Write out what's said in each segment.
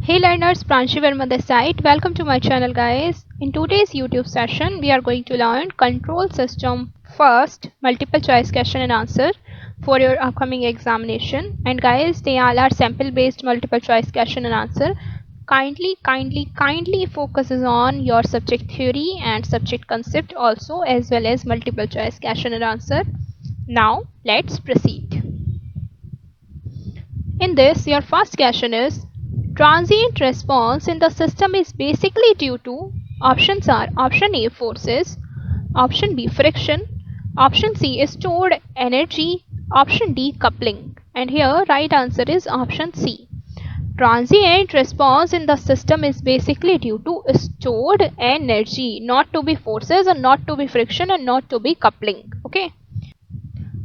Hey learners, Pranshi Verma this side. Welcome to my channel guys. In today's YouTube session, we are going to learn control system first multiple choice question and answer for your upcoming examination. And guys, they all are sample based multiple choice question and answer. Kindly focuses on your subject theory and subject concept also, as well as multiple choice question and answer. Now let's proceed. In this, your first question is transient response in the system is basically due to options are option A forces, option B friction, option C is stored energy, option D coupling. And here right answer is option C. Transient response in the system is basically due to stored energy, not to be forces and not to be friction and not to be coupling. Okay.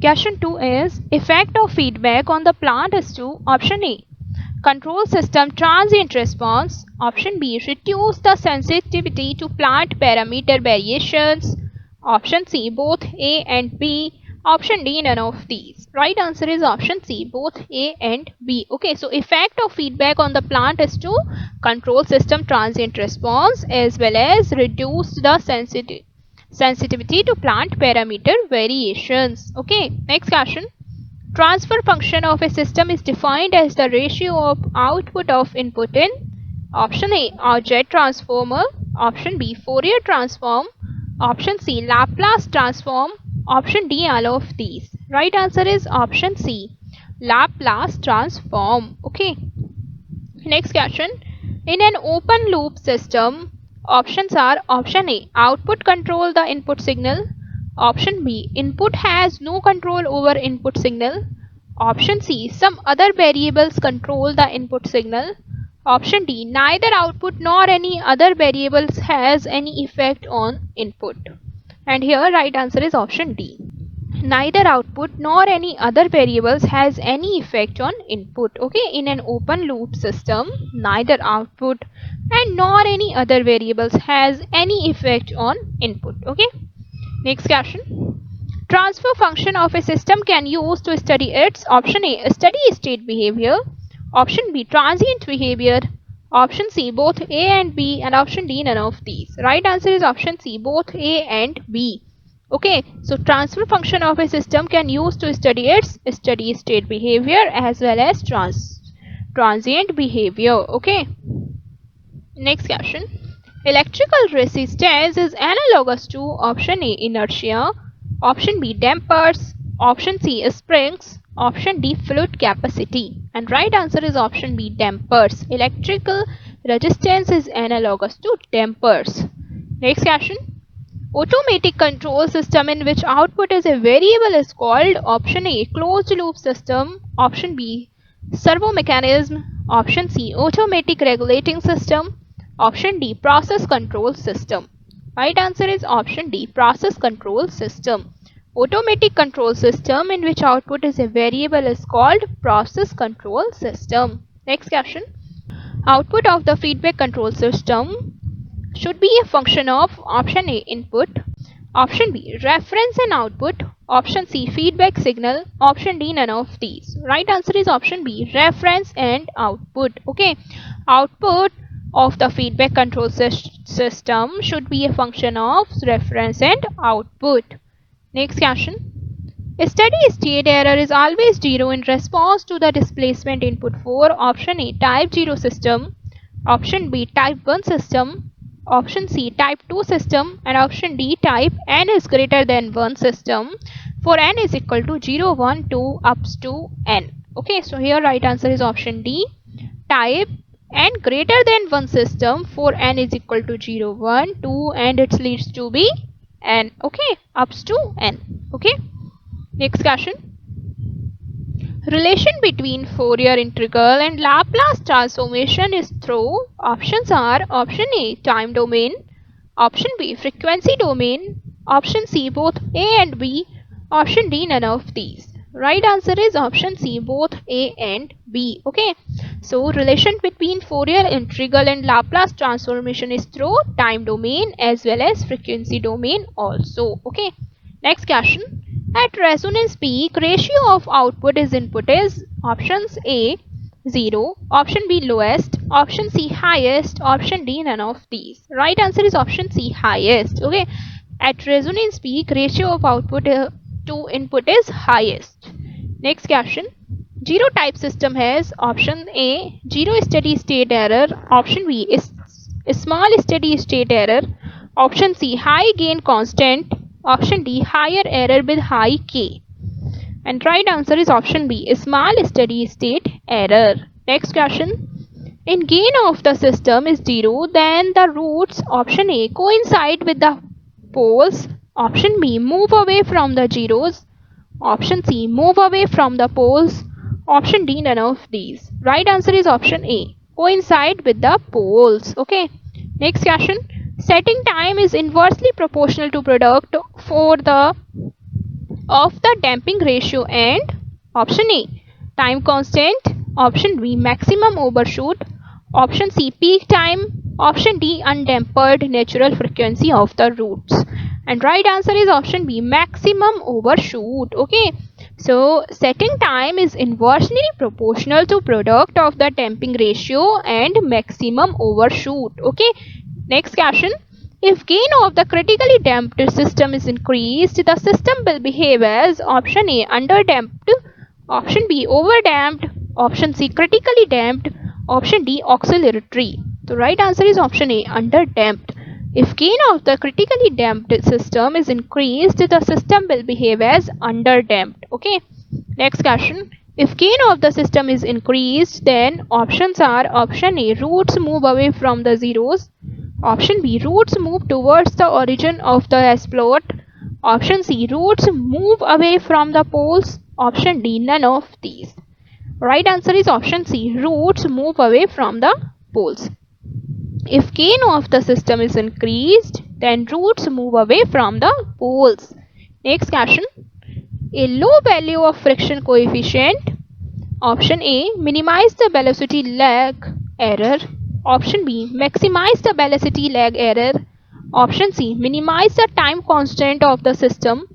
Question 2 is effect of feedback on the plant is to option A control system transient response, option B reduce the sensitivity to plant parameter variations, option C both A and B, option D none of these. Right answer is option C both A and B. Okay, so effect of feedback on the plant is to control system transient response as well as reduce the sensitivity to plant parameter variations. Okay, next question. Transfer function of a system is defined as the ratio of output of input in option A Auger transformer, option B Fourier transform, option C Laplace transform, option D all of these. Right answer is option C Laplace transform. Okay. Next question. In an open loop system, options are option A output control the input signal, option B input has no control over input signal, option C some other variables control the input signal, option D neither output nor any other variables has any effect on input. And here right answer is option D. Neither output nor any other variables has any effect on input. Okay, in an open loop system, neither output and nor any other variables has any effect on input. Okay, next question. Transfer function of a system can use to study its option A steady state behavior, option B transient behavior, option C both A and B, and option D none of these. Right answer is option C both A and B. Okay, so transfer function of a system can use to study its steady state behavior as well as transient behavior. Okay, next question. Electrical resistance is analogous to option A inertia, option B dampers, option C springs, option D fluid capacity. And right answer is option B dampers. Electrical resistance is analogous to dampers. Next question. Automatic control system in which output is a variable is called option A closed loop system, option B servo mechanism, option C automatic regulating system, option D process control system. Right answer is option D process control system. Automatic control system in which output is a variable is called process control system. Next question. Output of the feedback control system should be a function of option A input, option B reference and output, option C feedback signal, option D none of these. Right answer is option B reference and output. Okay, output of the feedback control system should be a function of reference and output. Next question. A steady state error is always 0 in response to the displacement input for option A type 0 system, option B type 1 system, option C type 2 system, and option D type n is greater than 1 system for n is equal to 0, 1, 2 up to n. Okay, so here right answer is option D type n greater than 1 system for n is equal to 0, 1, 2 and it leads to be n. Okay, up to n. Okay, next question. Relation between Fourier integral and Laplace transformation is through options are option A time domain, option B frequency domain, option C both A and B, option D none of these. Right answer is option C both A and B. Okay, so relation between Fourier integral and Laplace transformation is through time domain as well as frequency domain also. Okay, next question. At resonance peak, ratio of output is input is options A 0. Option B, lowest. Option C, highest. Option D, none of these. Right answer is option C, highest. Okay. At resonance peak, ratio of output to input is highest. Next question. Zero type system has option A, zero steady state error. Option B is small steady state error. Option C, high gain constant. Option D, higher error with high K. And right answer is option B, small steady state error. Next question. In gain of the system is 0, then the roots option A coincide with the poles. Option B, move away from the zeros. Option C, move away from the poles. Option D, none of these. Right answer is option A, coincide with the poles. Okay. Next question. Setting time is inversely proportional to product for the of the damping ratio and option A, time constant. Option B, maximum overshoot. Option C, peak time. Option D, undampered natural frequency of the roots. And right answer is option B, maximum overshoot. Okay. So setting time is inversely proportional to product of the damping ratio and maximum overshoot. Okay. Next question. If gain of the critically damped system is increased, the system will behave as option A, underdamped. Option B, overdamped. Option C, critically damped. Option D, oscillatory. The right answer is option A, underdamped. If gain of the critically damped system is increased, the system will behave as underdamped. Okay. Next question. If gain of the system is increased, then options are option A, roots move away from the zeros. Option B, roots move towards the origin of the explode. Option C, roots move away from the poles. Option D, none of these. Right answer is option C, roots move away from the poles. If gain of the system is increased, then roots move away from the poles. Next question. A low value of friction coefficient. Option A, minimize the velocity lag error. Option B, maximize the velocity lag error. Option C, minimize the time constant of the system.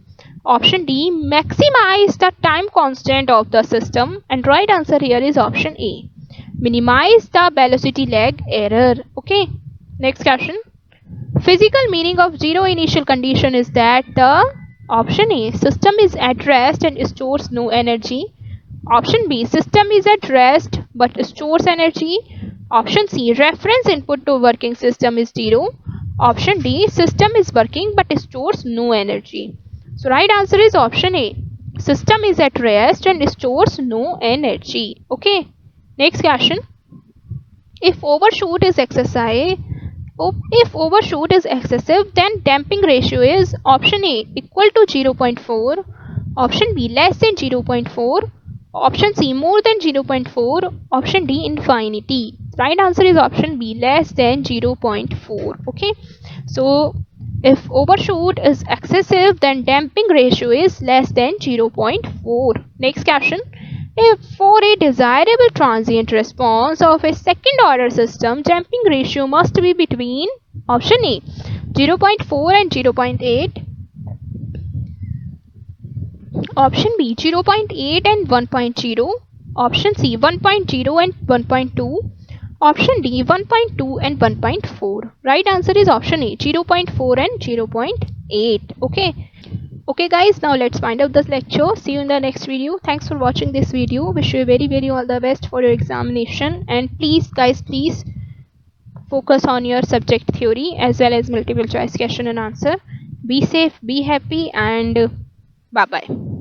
Option D, maximize the time constant of the system. And right answer here is option A, minimize the velocity lag error. Okay. Next question. Physical meaning of zero initial condition is that the option A, system is at rest and stores no energy. Option B, system is at rest but stores energy. Option C, reference input to working system is 0. Option D, system is working but stores no energy. So right answer is option A, system is at rest and stores no energy. Okay. Next question. If overshoot is excessive, then damping ratio is option A, equal to 0.4. Option B, less than 0.4. Option C, more than 0.4. Option D, infinity. Right answer is option B, less than 0.4. Okay. So if overshoot is excessive, then damping ratio is less than 0.4. Next question. If for a desirable transient response of a second order system, damping ratio must be between option A, 0.4 and 0.8. Option B, 0.8 and 1.0. Option C, 1.0 and 1.2. Option D, 1.2 and 1.4. Right answer is option A, 0.4 and 0.8. Okay. Okay guys, now let's find out this lecture. See you in the next video. Thanks for watching this video. Wish you very all the best for your examination. And please guys, please focus on your subject theory as well as multiple choice question and answer. Be safe, be happy, and bye bye.